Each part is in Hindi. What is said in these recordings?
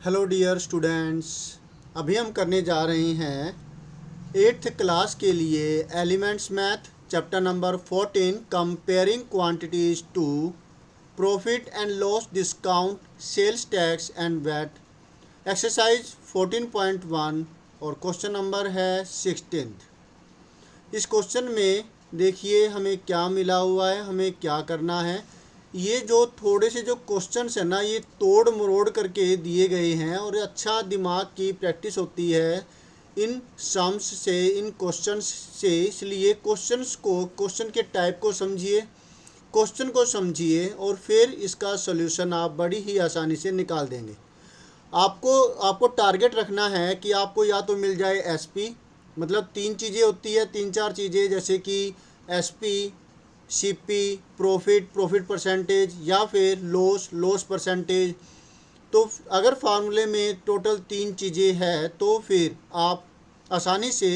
हेलो डियर स्टूडेंट्स, अभी हम करने जा रहे हैं 8th क्लास के लिए elements math chapter number 14 comparing quantities to profit and loss discount sales tax and VAT. Exercise 14.1 और क्वेश्चन नंबर है 16th। इस क्वेश्चन में देखिए हमें क्या मिला हुआ है, हमें क्या करना है। ये जो थोड़े से जो क्वेश्चंस है ना, ये तोड़ मरोड़ करके दिए गए हैं और अच्छा दिमाग की प्रैक्टिस होती है इन सम्स से, इन क्वेश्चंस से। इसलिए क्वेश्चन के टाइप को समझिए, क्वेश्चन को समझिए और फिर इसका सॉल्यूशन आप बड़ी ही आसानी से निकाल देंगे। आपको टारगेट रखना है कि आपको या तो मिल जाए एसपी, मतलब 3 चीज़ें होती है, 3-4 चीज़ें, जैसे कि एसपी, सीपी, प्रॉफिट परसेंटेज, या फिर लॉस परसेंटेज। तो अगर फार्मूले में टोटल 3 चीज़ें हैं तो फिर आप आसानी से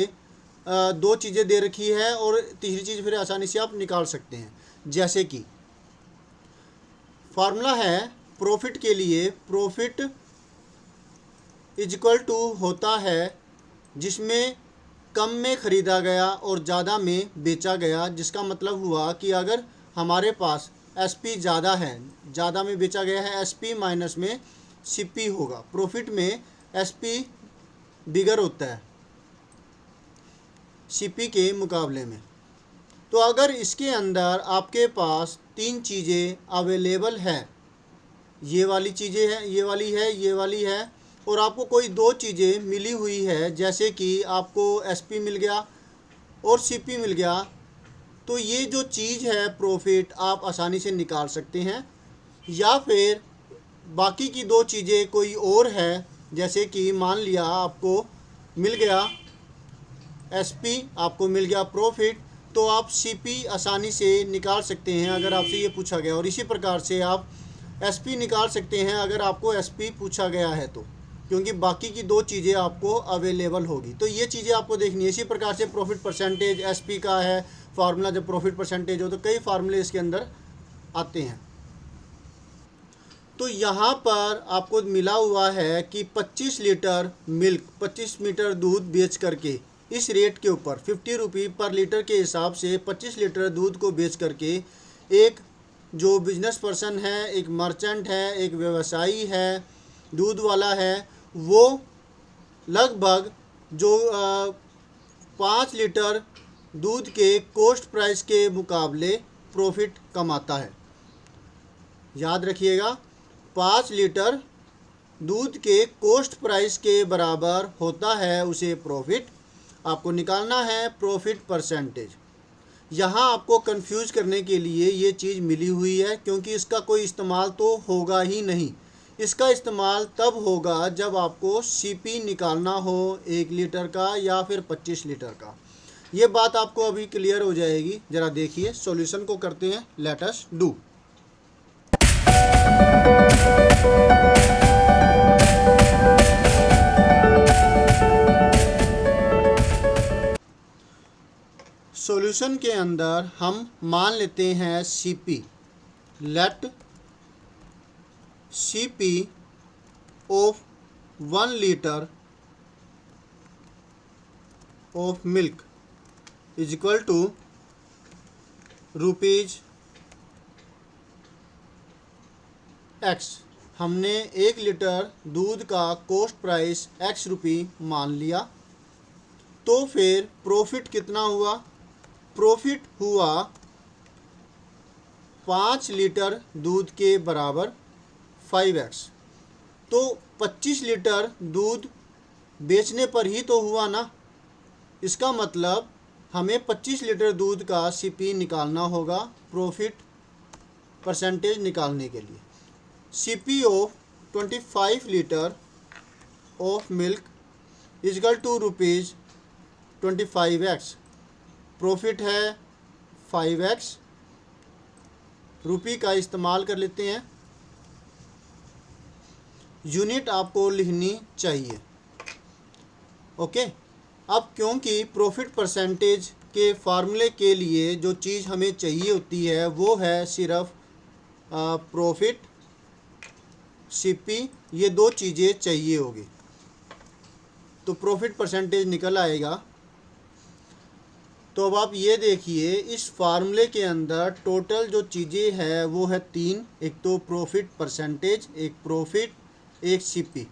2 चीज़ें दे रखी है और तीसरी चीज़ फिर आसानी से आप निकाल सकते हैं। जैसे कि फार्मूला है प्रॉफिट के लिए, प्रॉफिट इज इक्वल टू होता है जिसमें कम में ख़रीदा गया और ज़्यादा में बेचा गया। जिसका मतलब हुआ कि अगर हमारे पास एसपी ज़्यादा है, ज़्यादा में बेचा गया है, एसपी माइनस में सीपी होगा। प्रॉफिट में एसपी बिगर होता है सीपी के मुकाबले में। तो अगर इसके अंदर आपके पास 3 चीज़ें अवेलेबल है, ये वाली चीज़ें हैं, ये वाली है, ये वाली है, और आपको कोई 2 चीज़ें मिली हुई है, जैसे कि आपको एसपी मिल गया और सीपी मिल गया, तो ये जो चीज़ है प्रॉफिट आप आसानी से निकाल सकते हैं। या फिर बाकी की 2 चीज़ें कोई और है, जैसे कि मान लिया आपको मिल गया एसपी, आपको मिल गया प्रॉफिट, तो आप सीपी आसानी से निकाल सकते हैं अगर आपसे ये पूछा गया। और इसी प्रकार से आप एसपी निकाल सकते हैं अगर आपको एसपी पूछा गया है तो, क्योंकि बाकी की 2 चीज़ें आपको अवेलेबल होगी। तो ये चीज़ें आपको देखनी है। इसी प्रकार से प्रॉफिट परसेंटेज एसपी का है फार्मूला, जब प्रॉफिट परसेंटेज हो तो कई फार्मूले इसके अंदर आते हैं। तो यहाँ पर आपको मिला हुआ है कि 25 लीटर मिल्क, 25 लीटर दूध बेच करके इस रेट के ऊपर 50 रुपये पर लीटर के हिसाब से 25 लीटर दूध को बेच करके एक जो बिजनेस पर्सन है, एक मर्चेंट है, एक व्यवसायी है, दूध वाला है, वो लगभग जो 5 लीटर दूध के कॉस्ट प्राइस के मुकाबले प्रॉफिट कमाता है। याद रखिएगा, 5 लीटर दूध के कॉस्ट प्राइस के बराबर होता है उसे प्रॉफिट। आपको निकालना है प्रॉफिट परसेंटेज। यहाँ आपको कंफ्यूज करने के लिए ये चीज़ मिली हुई है, क्योंकि इसका कोई इस्तेमाल तो होगा ही नहीं। इसका इस्तेमाल तब होगा जब आपको सीपी निकालना हो 1 लीटर का या फिर 25 लीटर का। ये बात आपको अभी क्लियर हो जाएगी। ज़रा देखिए, सॉल्यूशन को करते हैं, लेट अस डू। सॉल्यूशन के अंदर हम मान लेते हैं CP. Let CP of 1 litre of milk is equal to rupees x. हमने 1 लीटर दूध का कॉस्ट प्राइस एक्स रुपये मान लिया। तो फिर प्रॉफिट कितना हुआ? प्रॉफिट हुआ 5 लीटर दूध के बराबर 5x। तो 25 लीटर दूध बेचने पर ही तो हुआ ना। इसका मतलब हमें 25 लीटर दूध का सीपी निकालना होगा प्रॉफिट परसेंटेज निकालने के लिए। CP of 25 litre of milk is equal to rupees 25x। Profit है 5x। रुपये का इस्तेमाल कर लेते हैं, यूनिट आपको लिखनी चाहिए। ओके। अब क्योंकि प्रॉफिट परसेंटेज के फार्मूले के लिए जो चीज़ हमें चाहिए होती है वो है सिर्फ प्रॉफिट सीपी, ये दो चीज़ें चाहिए होगी, तो प्रॉफिट परसेंटेज निकल आएगा। तो अब आप ये देखिए, इस फार्मूले के अंदर टोटल जो चीज़ें हैं वो है तीन, एक तो प्रॉफिट परसेंटेज, एक प्रॉफिट, एक सीपी,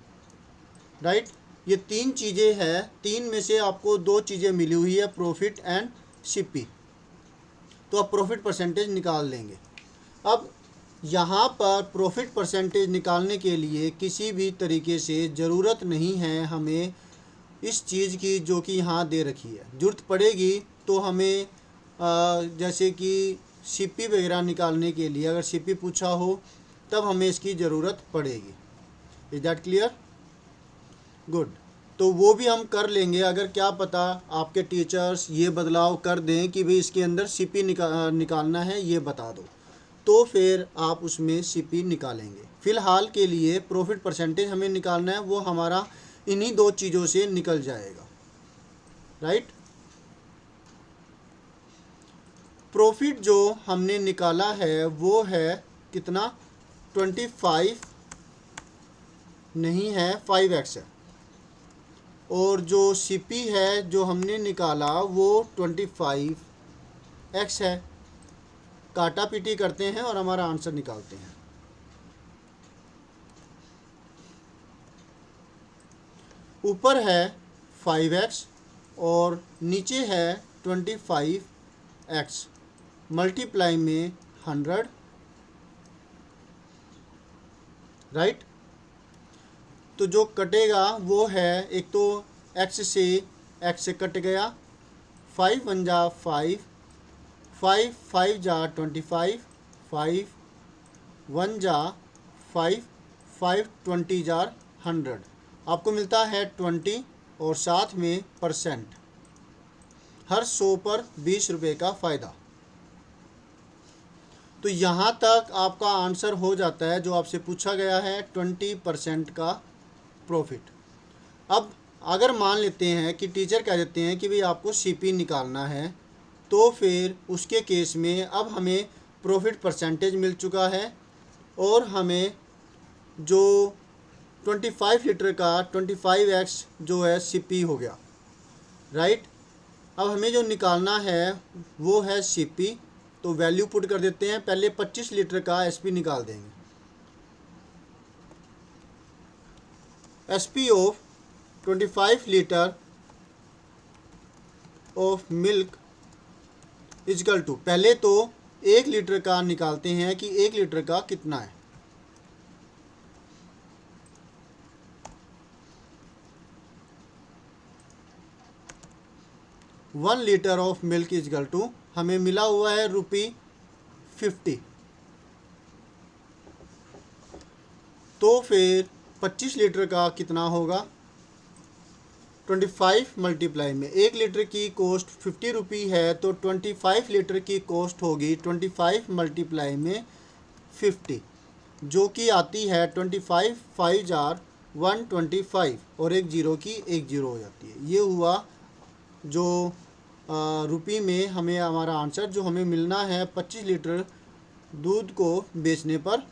राइट। ये तीन चीज़ें हैं, तीन में से आपको दो चीज़ें मिली हुई है, प्रॉफिट एंड सीपी। तो आप प्रॉफिट परसेंटेज निकाल लेंगे। अब यहाँ पर प्रॉफिट परसेंटेज निकालने के लिए किसी भी तरीके से ज़रूरत नहीं है हमें इस चीज़ की जो कि यहाँ दे रखी है। ज़रूरत पड़ेगी तो हमें जैसे कि सीपी वगैरह निकालने के लिए अगर सीपी पूछा हो तब हमें इसकी ज़रूरत पड़ेगी। Is that clear? गुड। तो वो भी हम कर लेंगे, अगर क्या पता आपके टीचर्स ये बदलाव कर दें कि भाई इसके अंदर सीपी निकालना है, ये बता दो, तो फिर आप उसमें सीपी निकालेंगे। फ़िलहाल के लिए प्रॉफिट परसेंटेज हमें निकालना है, वो हमारा इन्हीं दो चीज़ों से निकल जाएगा, राइट। प्रॉफिट जो हमने निकाला है वो है कितना, 25 नहीं है, 5x है। और जो सीपी है जो हमने निकाला वो 25x है। काटा पीटी करते हैं और हमारा आंसर निकालते हैं। ऊपर है 5x और नीचे है 25x, मल्टीप्लाई में 100, राइट। तो जो कटेगा वो है, एक तो x से कट गया, 5 1 जा 5, 5 5 जा 25, 5 1 जा 5, 5 20 जा 100, आपको मिलता है 20 और साथ में परसेंट, हर 100 पर 20 रुपये का फ़ायदा। तो यहाँ तक आपका आंसर हो जाता है जो आपसे पूछा गया है, 20% का प्रॉफिट। अब अगर मान लेते हैं कि टीचर कह देते हैं कि भाई आपको सीपी निकालना है, तो फिर उसके केस में अब हमें प्रॉफिट परसेंटेज मिल चुका है और हमें जो 25 लीटर का 25x जो है सीपी हो गया, राइट। अब हमें जो निकालना है वो है सीपी, तो वैल्यू पुट कर देते हैं। पहले 25 लीटर का एसपी निकाल देंगे। SP of 25 litre of milk is equal to, पहले तो 1 लीटर का निकालते हैं कि 1 लीटर का कितना है। One litre of milk is equal to हमें मिला हुआ है ₹50। तो फिर 25 लीटर का कितना होगा, 25 मल्टीप्लाई में 1 लीटर की कॉस्ट 50 रुपी है, तो 25 लीटर की कॉस्ट होगी 25 मल्टीप्लाई में 50, जो कि आती है 25 5 जार 125 और एक जीरो की एक जीरो हो जाती है। ये हुआ जो रुपी में हमें हमारा आंसर जो हमें मिलना है 25 लीटर दूध को बेचने पर।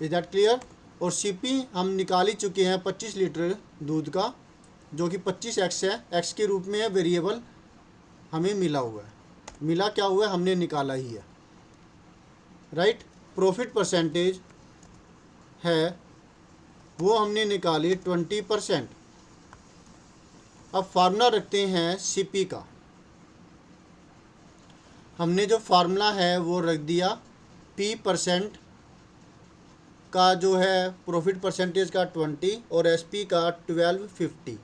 Is that clear? और सीपी हम निकाल ही चुके हैं 25 लीटर दूध का, जो कि 25x है, x के रूप में है, वेरिएबल हमें मिला हुआ है। मिला क्या हुआ है, हमने निकाला ही है, राइट। प्रॉफिट परसेंटेज है वो हमने निकाली 20%। अब फार्मूला रखते हैं सीपी का। हमने जो फार्मूला है वो रख दिया, P% का जो है प्रॉफिट परसेंटेज का 20 और एसपी का 1250,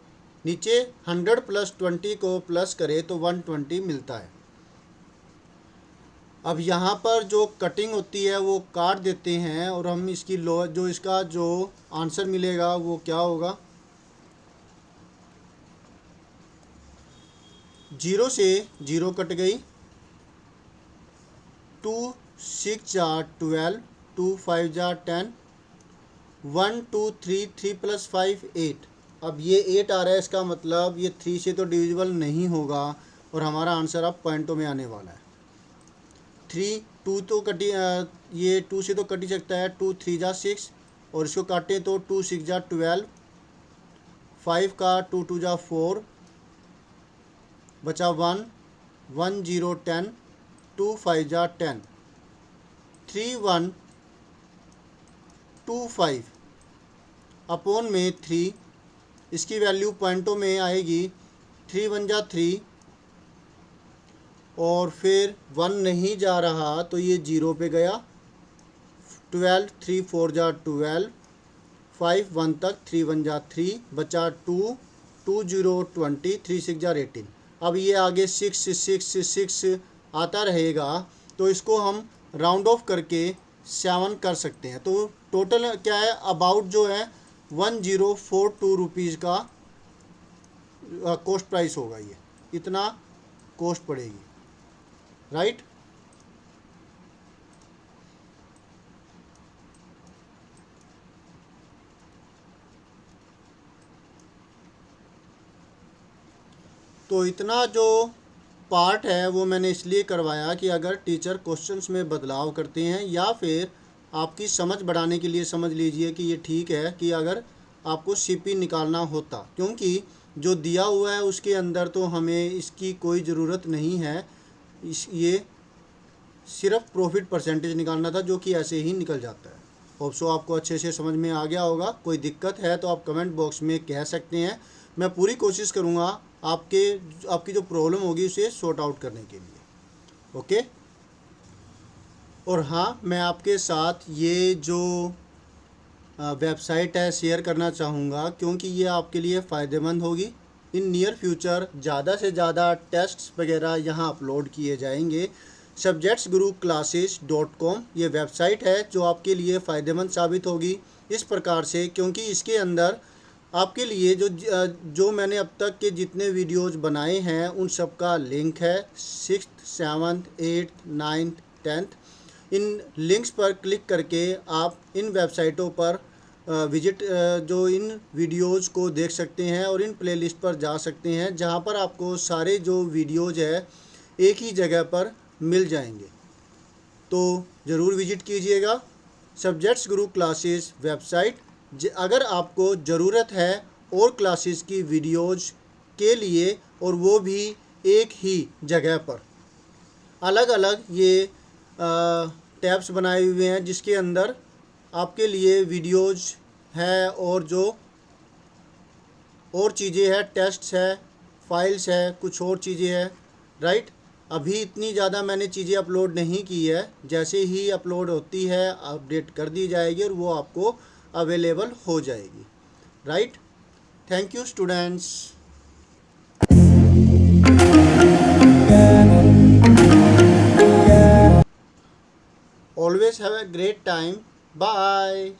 नीचे 100 प्लस 20 को प्लस करें तो 120 मिलता है। अब यहाँ पर जो कटिंग होती है वो काट देते हैं और हम इसकी जो इसका जो आंसर मिलेगा वो क्या होगा, 0 से 0 कट गई, 2 6 जा 12, 2 5 जा 10, 1 2 3 3 प्लस 5 8। अब ये 8 आ रहा है, इसका मतलब ये 3 से तो डिविजिबल नहीं होगा और हमारा आंसर अब पॉइंटों में आने वाला है। 3 2 तो कटी ये 2 से तो कट ही सकता है, 2 3 जा 6 और इसको काटें तो 2 6 जा 12, 5 का 2 2 जा 4 बचा 1 1 0 10, 2 5 जा 10, 3 1 2 5 अपॉन में 3, इसकी वैल्यू पॉइंटों में आएगी, 3 1 जा 3 और फिर 1 नहीं जा रहा तो ये 0 पे गया, 12 3 4 जा 12, 5 1 तक, 3 1 जा 3 बचा 2 2 0 20, 3 6 जा 18। अब ये आगे 6 6 6 आता रहेगा तो इसको हम राउंड ऑफ करके 7 कर सकते हैं। तो टोटल क्या है, अबाउट जो है 1042 रुपीज़ का कॉस्ट प्राइस होगा, ये इतना कॉस्ट पड़ेगी, राइट। तो इतना जो पार्ट है वो मैंने इसलिए करवाया कि अगर टीचर क्वेश्चंस में बदलाव करते हैं या फिर आपकी समझ बढ़ाने के लिए समझ लीजिए कि ये ठीक है कि अगर आपको सीपी निकालना होता, क्योंकि जो दिया हुआ है उसके अंदर तो हमें इसकी कोई ज़रूरत नहीं है, ये सिर्फ प्रॉफिट परसेंटेज निकालना था जो कि ऐसे ही निकल जाता है। होप सो आपको अच्छे से समझ में आ गया होगा। कोई दिक्कत है तो आप कमेंट बॉक्स में कह सकते हैं, मैं पूरी कोशिश करूँगा आपकी जो प्रॉब्लम होगी उसे सॉर्ट आउट करने के लिए, ओके। और हाँ, मैं आपके साथ ये जो वेबसाइट है शेयर करना चाहूँगा क्योंकि ये आपके लिए फ़ायदेमंद होगी। इन नियर फ्यूचर ज़्यादा से ज़्यादा टेस्ट्स वगैरह यहाँ अपलोड किए जाएंगे। subjectsguruclasses.com ये वेबसाइट है जो आपके लिए फ़ायदेमंद साबित होगी इस प्रकार से, क्योंकि इसके अंदर आपके लिए जो मैंने अब तक के जितने वीडियोस बनाए हैं उन सब का लिंक है, 6th 7th 8th 9th 10th। इन लिंक्स पर क्लिक करके आप इन वेबसाइटों पर विजिट जो इन वीडियोस को देख सकते हैं और इन प्लेलिस्ट पर जा सकते हैं जहां पर आपको सारे जो वीडियोस है एक ही जगह पर मिल जाएंगे। तो ज़रूर विजिट कीजिएगा सब्जेक्ट्स गुरु क्लासेस वेबसाइट। अगर आपको ज़रूरत है और क्लासेस की वीडियोज़ के लिए और वो भी एक ही जगह पर, अलग अलग ये टैब्स बनाए हुए हैं जिसके अंदर आपके लिए वीडियोज़ है और जो और चीज़ें हैं, टेस्ट्स है, फाइल्स है, कुछ और चीज़ें हैं, राइट। अभी इतनी ज़्यादा मैंने चीज़ें अपलोड नहीं की है, जैसे ही अपलोड होती है अपडेट कर दी जाएगी और वो आपको अवेलेबल हो जाएगी, right. Thank you students. Always have a great time. Bye.